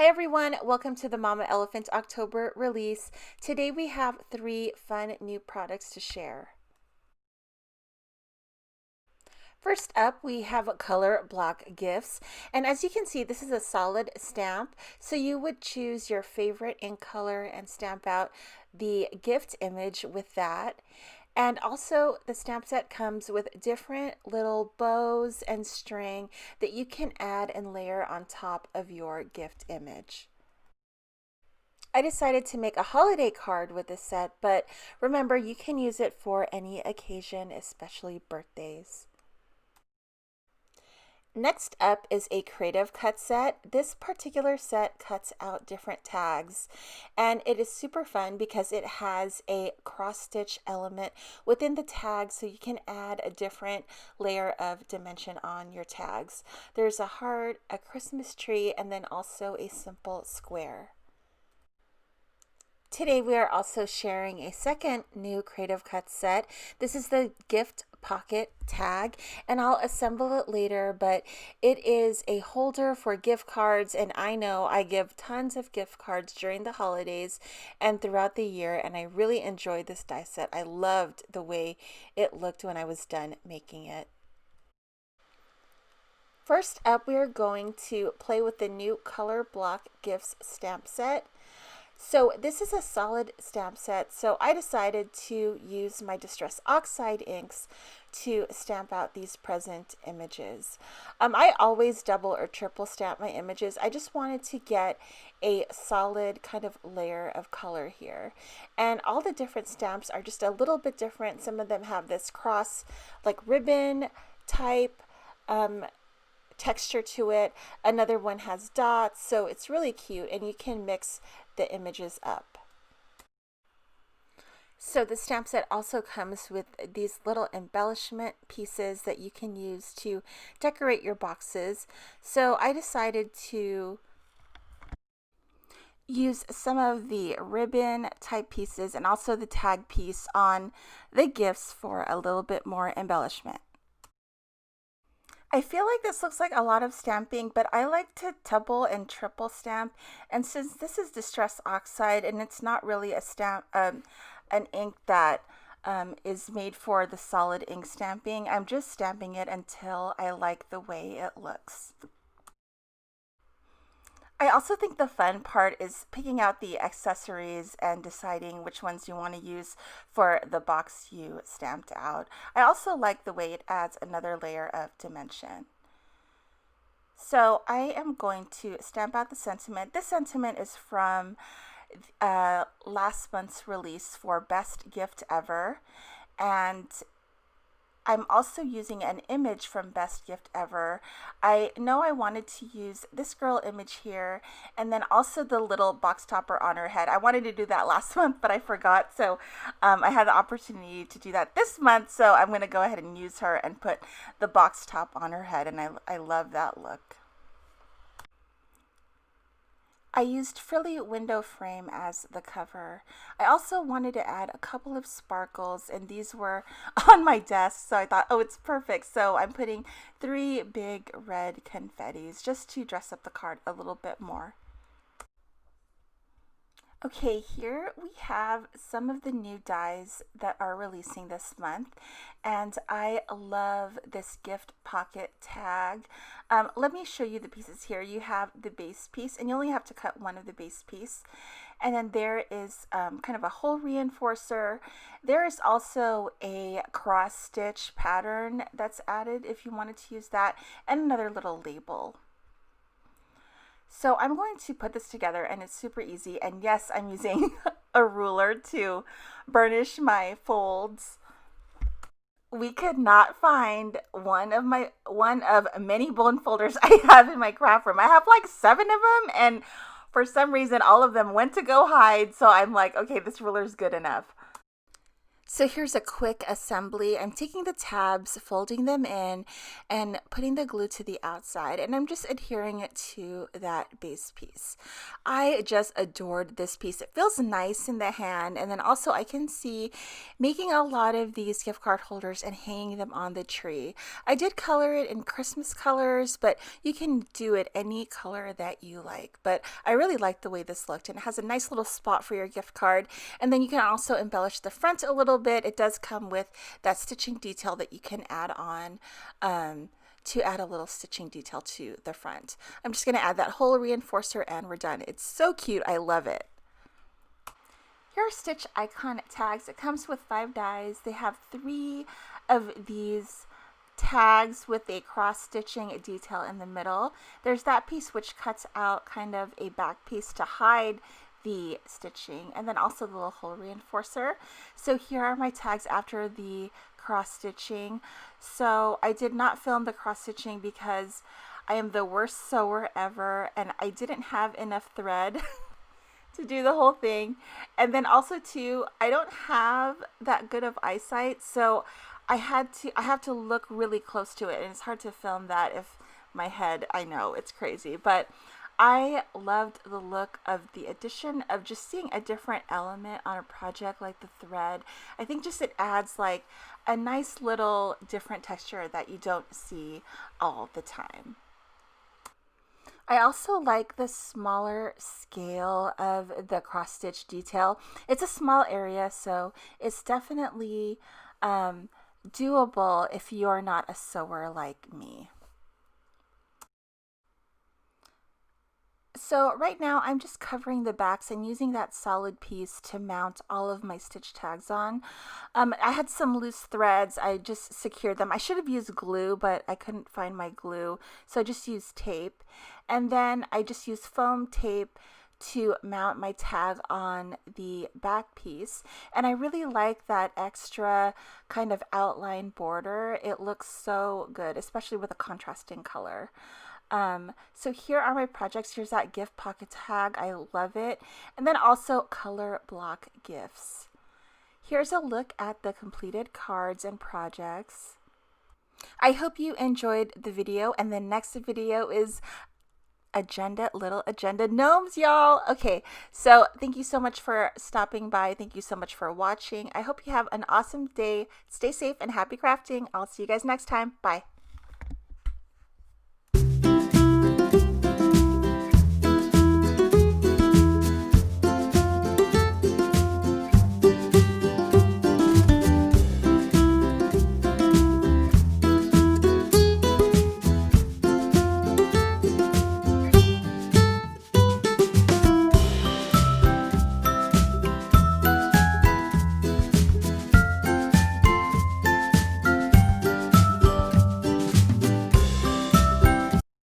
Hi everyone, welcome to the Mama Elephant October release. Today we have 3 fun new products to share. First up, we have Colorblock gifts. And as you can see, this is a solid stamp. So you would choose your favorite in color and stamp out the gift image with that. And also the stamp set comes with different little bows and string that you can add and layer on top of your gift image. I decided to make a holiday card with this set, but remember you can use it for any occasion, especially birthdays. Next up is a creative cut set. This particular set cuts out different tags, and it is super fun because it has a cross stitch element within the tag, so you can add a different layer of dimension on your tags. There's a heart, a Christmas tree, and then also a simple square. Today we are also sharing a second new Creative Cuts set. This is the gift pocket tag, and I'll assemble it later, but it is a holder for gift cards, and I know I give tons of gift cards during the holidays and throughout the year, and I really enjoyed this die set. I loved the way it looked when I was done making it. First up, we are going to play with the new Colorblock Gifts stamp set. So this is a solid stamp set, so I decided to use my Distress Oxide inks to stamp out these present images. I always double or triple stamp my images. I just wanted to get a solid kind of layer of color here. And all the different stamps are just a little bit different. Some of them have this cross like ribbon type texture to it. Another one has dots, so it's really cute, and you can mix the images up. So the stamp set also comes with these little embellishment pieces that you can use to decorate your boxes. So I decided to use some of the ribbon type pieces and also the tag piece on the gifts for a little bit more embellishment. I feel like this looks like a lot of stamping, but I like to double and triple stamp. And since this is Distress Oxide and it's not really a stamp, an ink that is made for the solid ink stamping, I'm just stamping it until I like the way it looks. I also think the fun part is picking out the accessories and deciding which ones you want to use for the box you stamped out. I also like the way it adds another layer of dimension. So I am going to stamp out the sentiment. This sentiment is from last month's release for Best Gift Ever, and I'm also using an image from Best Gift Ever. I know I wanted to use this girl image here and then also the little box topper on her head. I wanted to do that last month, but I forgot. So I had the opportunity to do that this month. So I'm going to go ahead and use her and put the box top on her head. And I love that look. I used frilly window frame as the cover. I also wanted to add a couple of sparkles, and these were on my desk, so I thought, oh, it's perfect. So I'm putting 3 big red confettis just to dress up the card a little bit more. Okay, here we have some of the new dies that are releasing this month, and I love this gift pocket tag. Let me show you the pieces here. You have the base piece, and you only have to cut one of the base piece, and then there is kind of a hole reinforcer. There is also a cross stitch pattern that's added if you wanted to use that, and another little label. So I'm going to put this together, and it's super easy. And yes, I'm using a ruler to burnish my folds. We could not find one of many bone folders I have in my craft room. I have like 7 of them, and for some reason all of them went to go hide. So I'm like, okay, this ruler is good enough. So here's a quick assembly. I'm taking the tabs, folding them in, and putting the glue to the outside, and I'm just adhering it to that base piece. I just adored this piece. It feels nice in the hand, and then also I can see making a lot of these gift card holders and hanging them on the tree. I did color it in Christmas colors, but you can do it any color that you like. But I really like the way this looked, and it has a nice little spot for your gift card, and then you can also embellish the front a little bit. It does come with that stitching detail that you can add on to add a little stitching detail to the front. I'm just going to add that whole reinforcer and we're done. It's so cute. I love it. Here are Stitch Icon tags. It comes with 5 dies. They have 3 of these tags with a cross stitching detail in the middle. There's that piece which cuts out kind of a back piece to hide the stitching, and then also the little hole reinforcer. So here are my tags after the cross stitching. So I did not film the cross stitching because I am the worst sewer ever, and I didn't have enough thread to do the whole thing. And then also too, I don't have that good of eyesight, so I have to look really close to it, and it's hard to film that if my head, I know it's crazy, but I loved the look of the addition of just seeing a different element on a project like the thread. I think just it adds like a nice little different texture that you don't see all the time. I also like the smaller scale of the cross stitch detail. It's a small area, so it's definitely doable if you're not a sewer like me. So right now I'm just covering the backs and using that solid piece to mount all of my stitch tags on. I had some loose threads. I just secured them. I should have used glue, but I couldn't find my glue, so I just used tape. And then I just used foam tape to mount my tag on the back piece. And I really like that extra kind of outline border. It looks so good, especially with a contrasting color. So here are my projects. Here's that gift pocket tag. I love it. And then also Colorblock gifts. Here's a look at the completed cards and projects. I hope you enjoyed the video, and the next video is little agenda gnomes, y'all. Okay, so thank you so much for stopping by. Thank you so much for watching. I hope you have an awesome day. Stay safe and happy crafting. I'll see you guys next time. Bye.